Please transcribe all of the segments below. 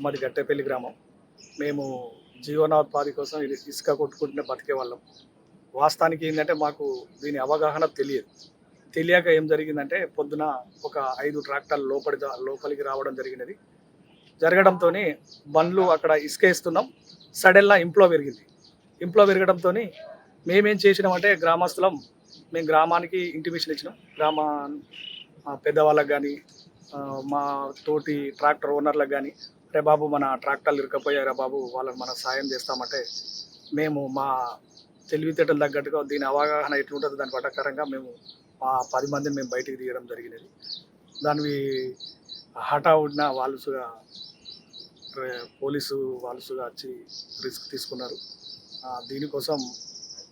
మాది గట్టేపల్లి గ్రామం. మేము జీవనోపాధి కోసం ఇది ఇసుక కొట్టుకుంటూనే బతికేవాళ్ళం. వాస్తవానికి ఏంటంటే మాకు దీని అవగాహన తెలియదు. తెలియక ఏం జరిగిందంటే పొద్దున ఒక 5 ట్రాక్టర్లు లోపలికి రావడం జరిగినది. జరగడంతోని బండ్లు అక్కడ ఇసుక వేస్తున్నాం. సడన్గా ఇంప్లో పెరిగింది. ఇంప్లో పెరగడంతోని మేమేం చేసినామంటే గ్రామస్తులం మేము గ్రామానికి ఇంటిమేషన్ ఇచ్చినాం. పెద్దవాళ్ళకి కానీ మా తోటి ట్రాక్టర్ ఓనర్లకు కానీ, రే బాబు మన ట్రాక్టర్లు ఇరకపోయారా బాబు, వాళ్ళని మనం సాయం చేస్తామంటే మేము మా తెలివితేటలు తగ్గట్టుగా దీని అవగాహన ఎట్లుంటుందో దాని ప్రకారంగా మేము మా 10 మందిని మేము బయటికి తీయడం జరిగినది. దానివి హఠావుడిన పోలీసు వాళ్ళుగా వచ్చి రిస్క్ తీసుకున్నారు. దీనికోసం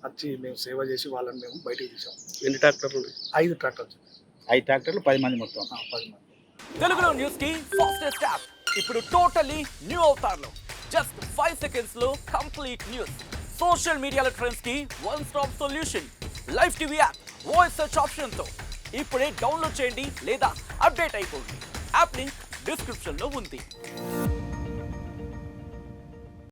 వచ్చి మేము సేవ చేసి వాళ్ళని మేము బయటికి తీసాం. ఎన్ని ట్రాక్టర్లు? 5 ట్రాక్టర్లు. 5 ట్రాక్టర్లు 10 మంది మొత్తం. 10 మంది. తెలుగులో న్యూస్ కి ఫాస్టెస్ట్ యాప్ ఇప్పుడు టోటలీ న్యూ అవతార్లో. జస్ట్ 5 సెకండ్స్ లో కంప్లీట్ న్యూస్. సోషల్ మీడియాలో ట్రెండ్స్ కి one stop solution. Live TV app voice search option తో ఇప్పుడే డౌన్లోడ్ చేయండి లేదా అప్డేట్ అయిపోండి. యాప్ లింక్ డిస్క్రిప్షన్ లో ఉంది.